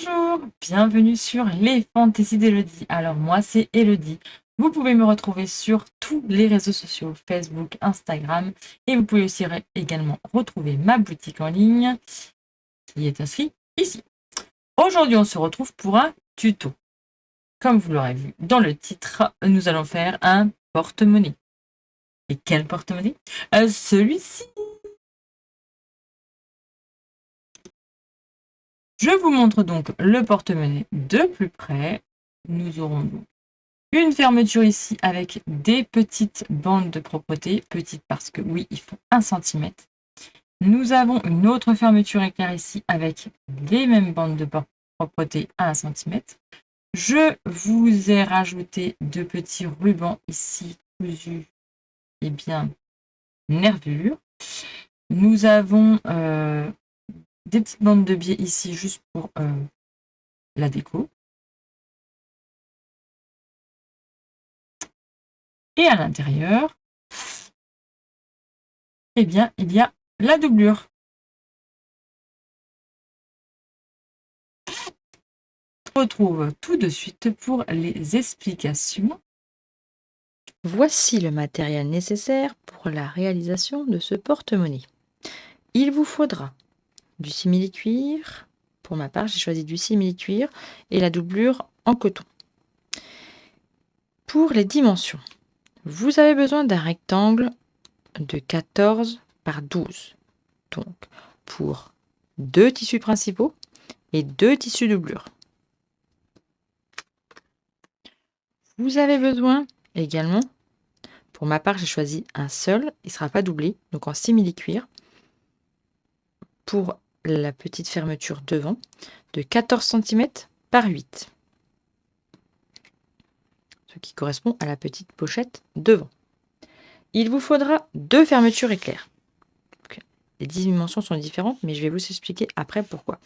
Bonjour, bienvenue sur les Fantaisies d'Elodie. Alors moi c'est Elodie. Vous pouvez me retrouver sur tous les réseaux sociaux, Facebook, Instagram, et vous pouvez aussi également retrouver ma boutique en ligne qui est inscrite ici. Aujourd'hui on se retrouve pour un tuto. Comme vous l'aurez vu dans le titre, nous allons faire un porte-monnaie. Et quel porte-monnaie? Celui-ci. Je vous montre donc le porte-monnaie de plus près. Nous aurons donc une fermeture ici avec des petites bandes de propreté, petites parce que oui, il faut 1 centimètre. Nous avons une autre fermeture éclair ici avec les mêmes bandes de propreté à 1 centimètre. Je vous ai rajouté de petits rubans ici cousus et bien nervures. Nous avons des petites bandes de biais ici juste pour la déco. Et à l'intérieur, eh bien, il y a la doublure. On se retrouve tout de suite pour les explications. Voici le matériel nécessaire pour la réalisation de ce porte-monnaie. Il vous faudra du simili-cuir. Pour ma part, j'ai choisi du simili-cuir et la doublure en coton. Pour les dimensions, vous avez besoin d'un rectangle de 14 par 12. Donc, pour 2 tissus principaux et 2 tissus doublure. Vous avez besoin également, pour ma part, j'ai choisi un seul, il ne sera pas doublé, donc en simili-cuir. Pour la petite fermeture devant, de 14 cm par 8. Ce qui correspond à la petite pochette devant. Il vous faudra 2 fermetures éclair. Les dimensions sont différentes, mais je vais vous expliquer après pourquoi.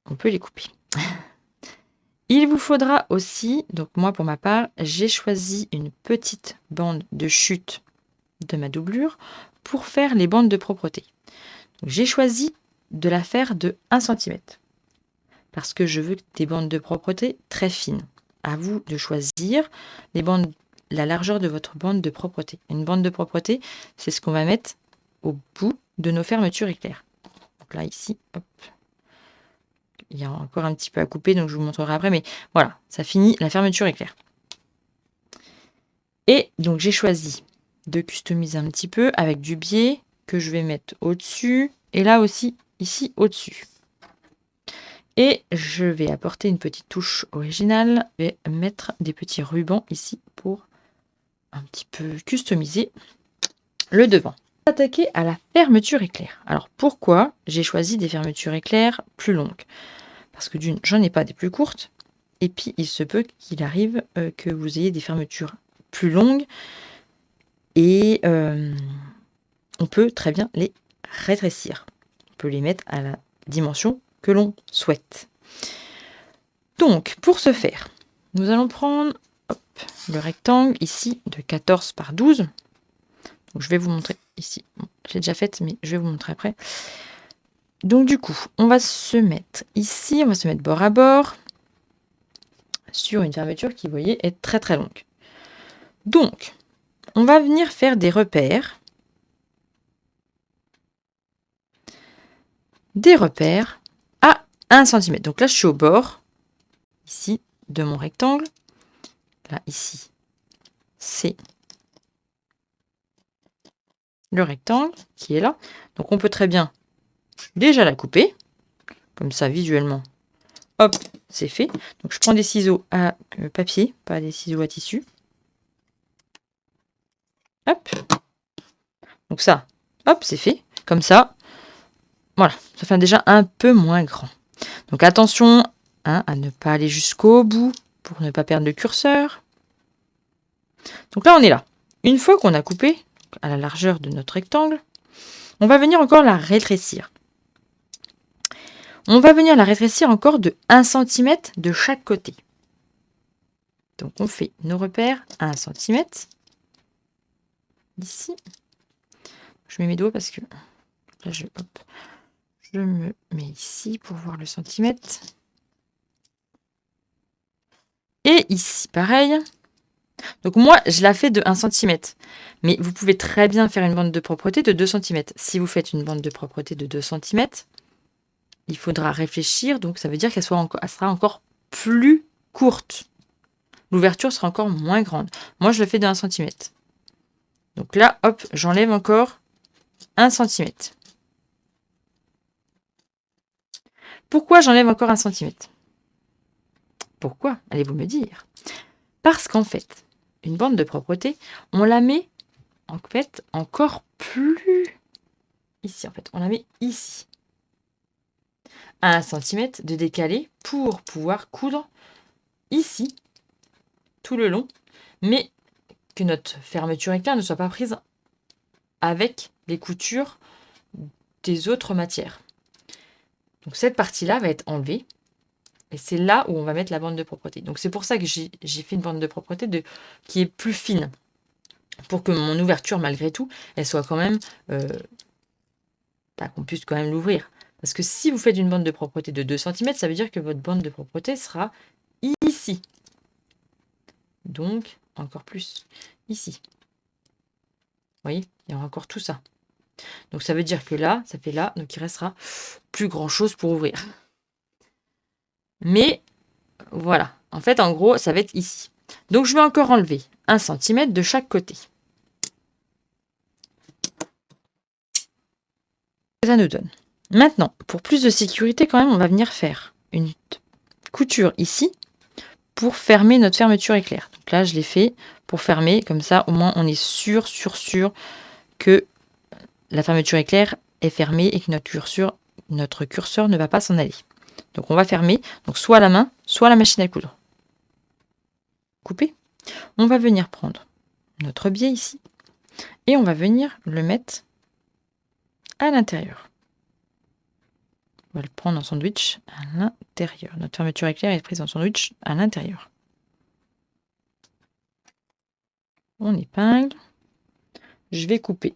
On peut les couper. Il vous faudra aussi, donc moi pour ma part, j'ai choisi une petite bande de chute de ma doublure pour faire les bandes de propreté. J'ai choisi de la faire de 1 cm parce que je veux des bandes de propreté très fines. À vous de choisir la largeur de votre bande de propreté. Une bande de propreté, c'est ce qu'on va mettre au bout de nos fermetures éclair. Donc là, ici, hop. Il y a encore un petit peu à couper, donc je vous montrerai après. Mais voilà, ça finit la fermeture éclair. Et donc, j'ai choisi de customiser un petit peu avec du biais que je vais mettre au-dessus. Et là aussi, ici, au-dessus. Et je vais apporter une petite touche originale. Je vais mettre des petits rubans ici pour un petit peu customiser le devant. Attaquer à la fermeture éclair. Alors pourquoi j'ai choisi des fermetures éclair plus longues? Parce que d'une, j'en ai pas des plus courtes. Et puis il se peut qu'il arrive que vous ayez des fermetures plus longues. Et on peut très bien les rétrécir. On peut les mettre à la dimension que l'on souhaite. Donc, pour ce faire, nous allons prendre le rectangle ici de 14 par 12. Donc, je vais vous montrer ici. Bon, je l'ai déjà faite, mais je vais vous montrer après. Donc, du coup, on va se mettre ici, on va se mettre bord à bord sur une fermeture qui, vous voyez, est très très longue. Donc, on va venir faire des repères. À 1 cm. Donc là, je suis au bord, ici, de mon rectangle. Là, ici, c'est le rectangle qui est là. Donc, on peut très bien déjà la couper. Comme ça, visuellement, hop, c'est fait. Donc, je prends des ciseaux à papier, pas des ciseaux à tissu. Hop. Donc ça, hop, c'est fait. Comme ça, voilà, ça fait déjà un peu moins grand. Donc, attention à ne pas aller jusqu'au bout pour ne pas perdre le curseur. Donc là, on est là. Une fois qu'on a coupé à la largeur de notre rectangle, on va venir encore la rétrécir. On va venir la rétrécir encore de 1 cm de chaque côté. Donc on fait nos repères à 1 cm. Ici. Je mets mes doigts parce que là, je Je me mets ici pour voir le centimètre. Et ici, pareil. Donc moi, je la fais de 1 cm. Mais vous pouvez très bien faire une bande de propreté de 2 cm. Si vous faites une bande de propreté de 2 cm, il faudra réfléchir. Donc ça veut dire qu'elle sera encore plus courte. L'ouverture sera encore moins grande. Moi, je le fais de 1 cm. Donc là, hop, j'enlève encore 1 cm. Pourquoi j'enlève encore 1 cm? Pourquoi? Allez-vous me dire? Parce qu'en fait, une bande de propreté, on la met en fait encore plus ici. En fait, on la met ici. À 1 cm de décalé pour pouvoir coudre ici, tout le long, mais que notre fermeture éclair ne soit pas prise avec les coutures des autres matières. Donc cette partie-là va être enlevée. Et c'est là où on va mettre la bande de propreté. Donc c'est pour ça que j'ai fait une bande de propreté qui est plus fine. Pour que mon ouverture, malgré tout, elle soit quand même... qu'on puisse quand même l'ouvrir. Parce que si vous faites une bande de propreté de 2 cm, ça veut dire que votre bande de propreté sera ici. Donc, encore plus ici. Vous voyez, il y aura encore tout ça. Donc ça veut dire que là, ça fait là, donc il restera plus grand chose pour ouvrir. Mais voilà, en fait, en gros, ça va être ici. Donc je vais encore enlever 1 cm de chaque côté. Ça nous donne. Maintenant, pour plus de sécurité, quand même, on va venir faire une couture ici pour fermer notre fermeture éclair. Donc là, je l'ai fait pour fermer, comme ça, au moins, on est sûr que la fermeture éclair est fermée et que notre curseur ne va pas s'en aller. Donc on va fermer, donc soit à la main, soit à la machine à coudre. Couper. On va venir prendre notre biais ici et on va venir le mettre à l'intérieur. On va le prendre en sandwich à l'intérieur. Notre fermeture éclair est prise en sandwich à l'intérieur. On épingle. Je vais couper.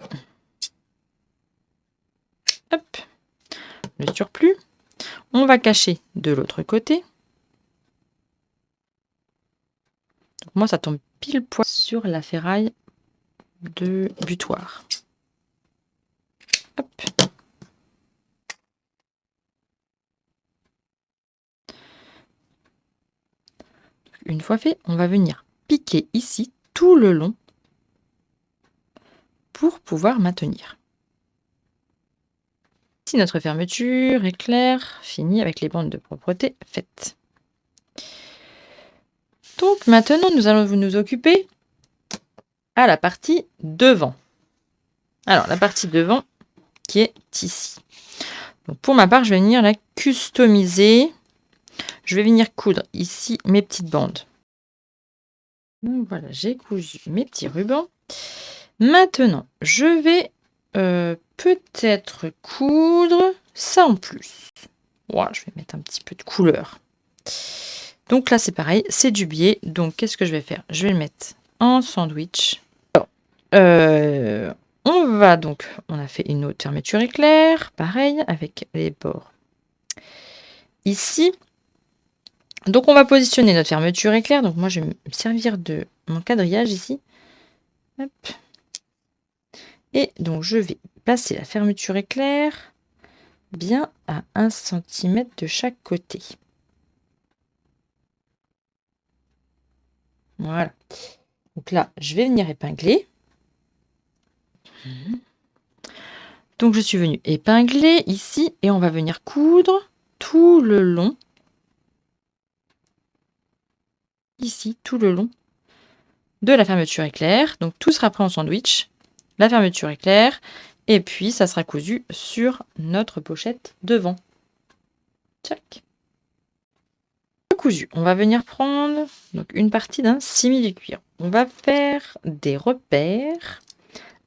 Hop. Le surplus. On va cacher de l'autre côté. Donc moi, ça tombe pile poil sur la ferraille de butoir. Hop. Une fois fait, on va venir piquer ici tout le long pour pouvoir maintenir. Ici, notre fermeture éclair finie avec les bandes de propreté faites. Donc maintenant, nous allons nous occuper à la partie devant. Alors, la partie devant qui est ici. Donc, pour ma part, je vais venir la customiser. Je vais venir coudre ici mes petites bandes. Donc voilà, j'ai cousu mes petits rubans. Maintenant, je vais peut-être coudre ça en plus. Voilà, je vais mettre un petit peu de couleur. Donc là, c'est pareil, c'est du biais. Donc, qu'est-ce que je vais faire? Je vais le mettre en sandwich. Alors, on a fait une autre fermeture éclair, pareil, avec les bords ici. Donc, on va positionner notre fermeture éclair. Donc, moi, je vais me servir de mon quadrillage ici. Hop. Et donc, je vais placer la fermeture éclair bien à 1 cm de chaque côté. Voilà. Donc là, je vais venir épingler. Donc, je suis venue épingler ici et on va venir coudre tout le long. Ici, tout le long de la fermeture éclair. Donc, tout sera pris en sandwich. La fermeture éclair. Et puis, ça sera cousu sur notre pochette devant. Tchac. Cousu. On va venir prendre donc, une partie d'un simili-cuir. On va faire des repères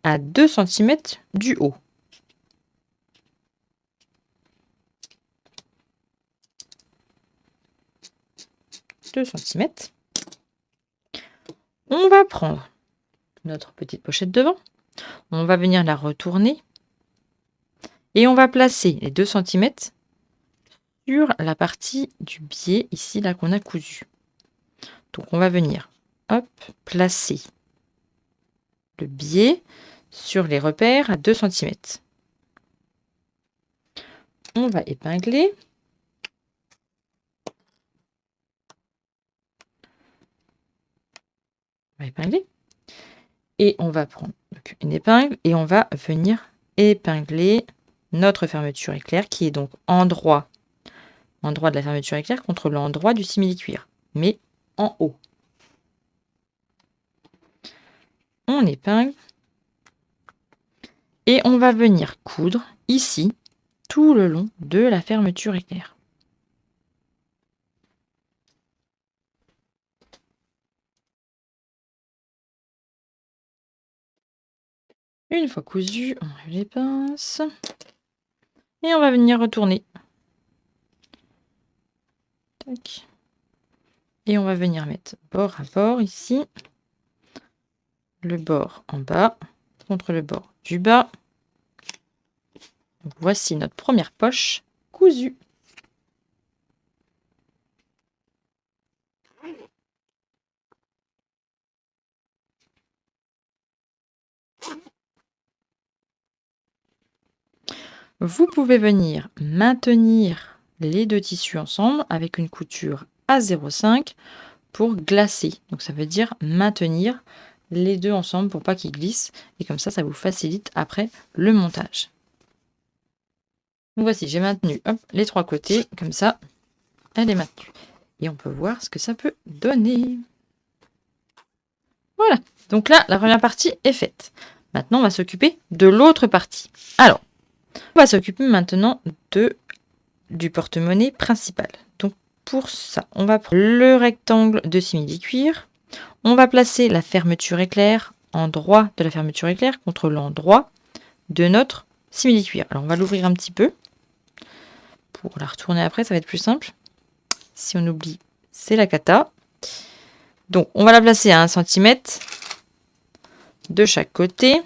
à 2 cm du haut. Cm. On va prendre notre petite pochette devant. On va venir la retourner. Et on va placer les 2 cm sur la partie du biais ici, là, qu'on a cousu. Donc on va venir, hop, placer le biais sur les repères à 2 cm. On va épingler. On va épingler. Et on va prendre donc une épingle et on va venir épingler notre fermeture éclair qui est donc endroit de la fermeture éclair contre l'endroit du simili-cuir, mais en haut. On épingle et on va venir coudre ici tout le long de la fermeture éclair. Une fois cousu, on enlève les pinces et on va venir retourner. Tac. Et on va venir mettre bord à bord ici, le bord en bas contre le bord du bas. Donc voici notre première poche cousue. Vous pouvez venir maintenir les 2 tissus ensemble avec une couture à 0,5 pour glacer. Donc ça veut dire maintenir les 2 ensemble pour pas qu'ils glissent. Et comme ça vous facilite après le montage. Donc voici, j'ai maintenu les 3 côtés. Comme ça, elle est maintenue. Et on peut voir ce que ça peut donner. Voilà. Donc là, la première partie est faite. Maintenant, on va s'occuper de l'autre partie. Alors, on va s'occuper maintenant du porte-monnaie principal. Donc pour ça, on va prendre le rectangle de simili-cuir. On va placer la fermeture éclair en droit de la fermeture éclair contre l'endroit de notre simili-cuir. Alors on va l'ouvrir un petit peu. Pour la retourner après, ça va être plus simple. Si on oublie, c'est la cata. Donc on va la placer à 1 cm de chaque côté.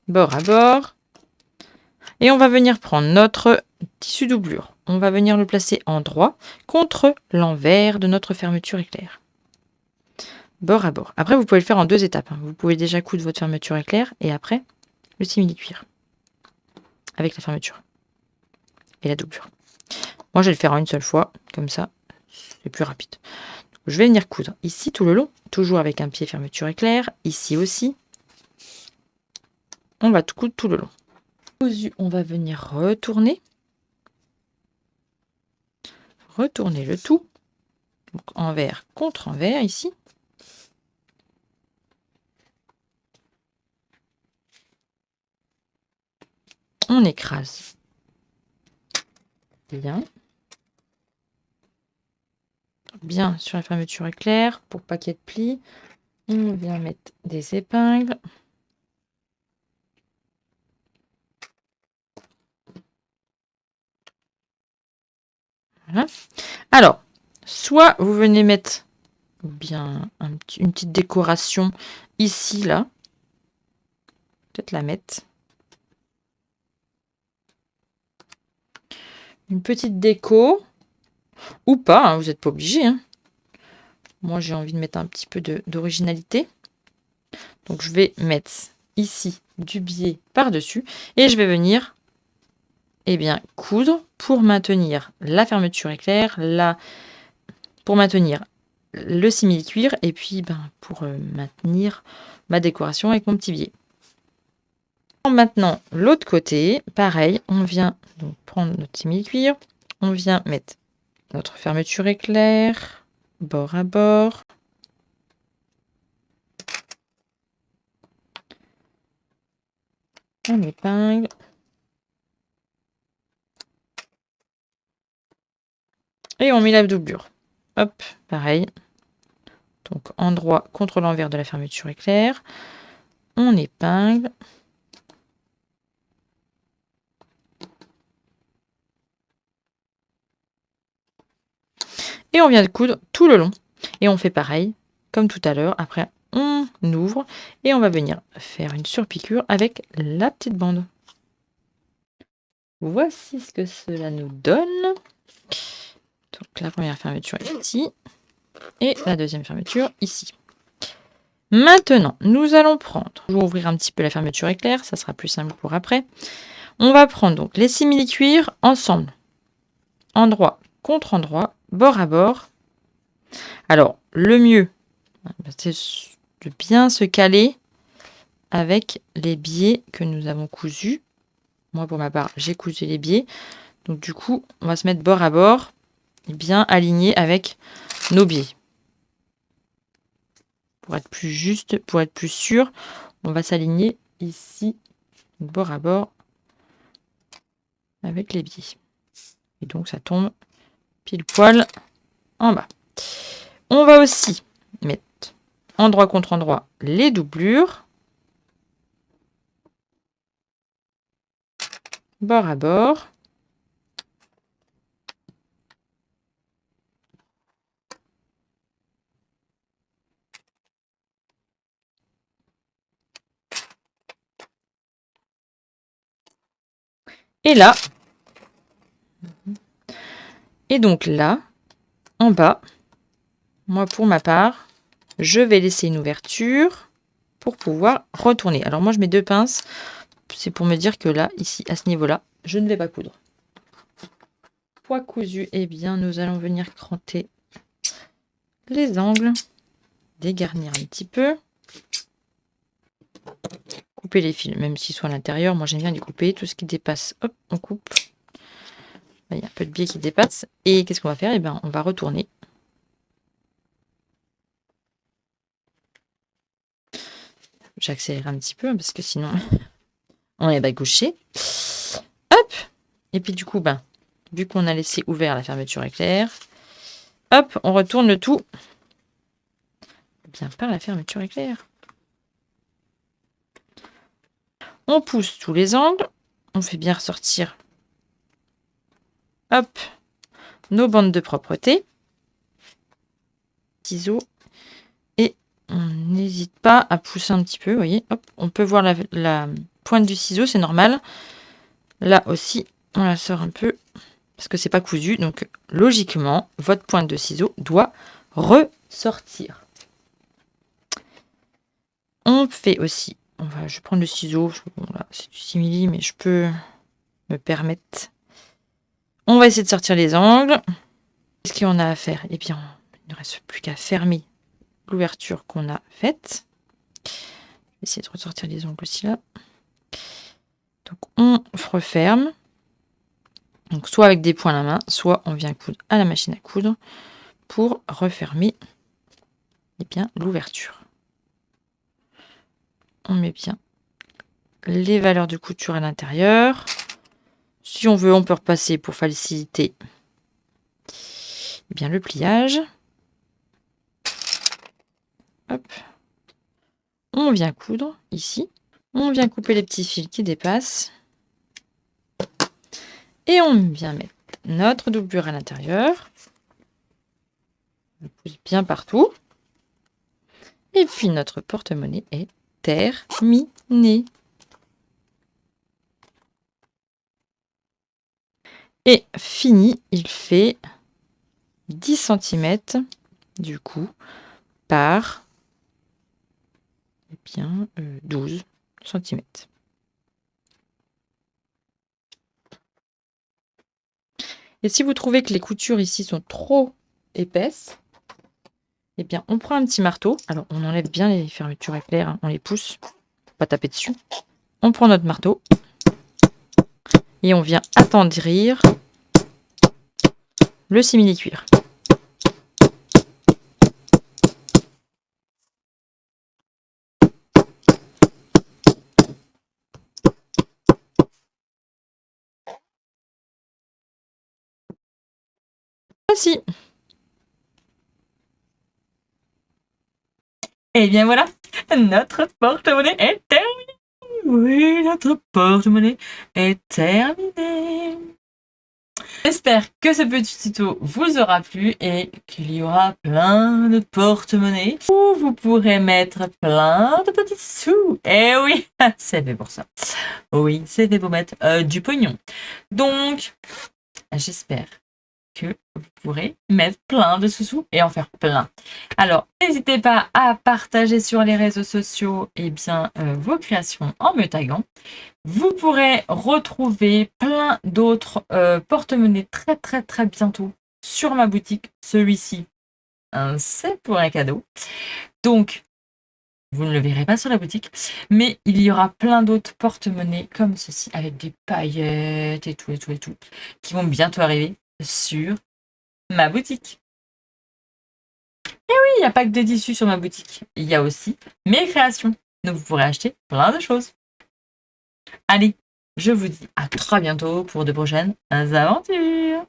Bord à bord. Et on va venir prendre notre tissu doublure. On va venir le placer en droit contre l'envers de notre fermeture éclair. Bord à bord. Après, vous pouvez le faire en 2 étapes. Vous pouvez déjà coudre votre fermeture éclair et après le simili-cuir avec la fermeture et la doublure. Moi, je vais le faire en une seule fois, comme ça, c'est plus rapide. Donc, je vais venir coudre ici tout le long, toujours avec un pied fermeture éclair, ici aussi. On va tout coudre tout le long. Cousu, on va venir retourner le tout, donc envers contre envers ici. On écrase bien sur la fermeture éclair pour pas qu'il y ait de plis. On vient mettre des épingles. Voilà. Alors, soit vous venez mettre bien une petite décoration ici, là. Peut-être la mettre. Une petite déco. Ou pas, hein, vous n'êtes pas obligé. Hein. Moi, j'ai envie de mettre un petit peu d'originalité. Donc, je vais mettre ici du biais par-dessus. Et je vais venir coudre pour maintenir la fermeture éclair, pour maintenir le simili-cuir et puis pour maintenir ma décoration avec mon petit biais. Maintenant, l'autre côté, pareil, on vient donc prendre notre simili-cuir, on vient mettre notre fermeture éclair, bord à bord. On épingle. Et on met la doublure. Hop, pareil. Donc endroit contre l'envers de la fermeture éclair. On épingle. Et on vient de coudre tout le long. Et on fait pareil, comme tout à l'heure, après on ouvre et on va venir faire une surpiqûre avec la petite bande. Voici ce que cela nous donne. Donc la première fermeture est ici et la deuxième fermeture ici. Maintenant, nous allons prendre, je vais ouvrir un petit peu la fermeture éclair, ça sera plus simple pour après. On va prendre donc les simili-cuirs ensemble, endroit contre endroit, bord à bord. Alors, le mieux, c'est de bien se caler avec les biais que nous avons cousus. Moi, pour ma part, j'ai cousu les biais. Donc, du coup, on va se mettre bord à bord et bien aligné avec nos biais. Pour être plus juste, pour être plus sûr, on va s'aligner ici, bord à bord, avec les biais. Et donc, ça tombe pile poil en bas. On va aussi mettre endroit contre endroit les doublures, bord à bord. Et là, et donc là, en bas, moi pour ma part, je vais laisser une ouverture pour pouvoir retourner. Alors moi je mets 2 pinces, c'est pour me dire que là, ici, à ce niveau-là, je ne vais pas coudre. Poids cousu, eh bien nous allons venir cranter les angles, dégarnir un petit peu, couper les fils, même s'ils sont à l'intérieur, moi j'aime bien les couper, tout ce qui dépasse, hop, on coupe. Il y a un peu de biais qui dépasse. Et qu'est-ce qu'on va faire? Eh bien, on va retourner. J'accélère un petit peu parce que sinon, on est bagouché. Hop! Et puis du coup, vu qu'on a laissé ouvert la fermeture éclair, hop, on retourne le tout bien par la fermeture éclair. On pousse tous les angles. On fait bien ressortir, hop, nos bandes de propreté. Ciseaux. Et on n'hésite pas à pousser un petit peu, vous voyez, hop, on peut voir la pointe du ciseau, c'est normal. Là aussi, on la sort un peu parce que c'est pas cousu, donc logiquement, votre pointe de ciseau doit ressortir. On fait aussi, je vais prendre le ciseau, bon là c'est du simili, mais je peux me permettre. On va essayer de sortir les angles. Qu'est-ce qu'on a à faire? Eh bien, il ne reste plus qu'à fermer l'ouverture qu'on a faite. Je vais essayer de ressortir les ongles aussi là. Donc on referme. Donc soit avec des poings à la main, soit on vient coudre à la machine à coudre pour refermer bien l'ouverture. On met bien les valeurs de couture à l'intérieur. Si on veut, on peut repasser pour faciliter bien le pliage. Hop. On vient coudre ici. On vient couper les petits fils qui dépassent. Et on vient mettre notre doublure à l'intérieur. On pousse bien partout. Et puis notre porte-monnaie est terminé. Et fini, il fait 10 cm du coup par 12 cm. Et si vous trouvez que les coutures ici sont trop épaisses, eh bien on prend un petit marteau. Alors on enlève bien les fermetures éclairs, hein, on les pousse, pour pas taper dessus. On prend notre marteau et on vient attendrir le simili-cuir. Voici. Et bien voilà, notre porte-monnaie est terminée. Oui, notre porte-monnaie est terminée. J'espère que ce petit tuto vous aura plu et qu'il y aura plein de porte-monnaies où vous pourrez mettre plein de petits sous. Eh oui, c'est fait pour ça. Oui, c'est fait pour mettre du pognon. Donc, j'espère que vous pourrez mettre plein de sous-sous et en faire plein. Alors, n'hésitez pas à partager sur les réseaux sociaux vos créations en me taguant. Vous pourrez retrouver plein d'autres porte-monnaies très très très bientôt sur ma boutique. Celui-ci, c'est pour un cadeau. Donc, vous ne le verrez pas sur la boutique, mais il y aura plein d'autres porte-monnaies comme ceci avec des paillettes et tout, qui vont bientôt arriver sur ma boutique. Et oui, il n'y a pas que des tissus sur ma boutique. Il y a aussi mes créations. Donc, vous pourrez acheter plein de choses. Allez, je vous dis à très bientôt pour de prochaines aventures.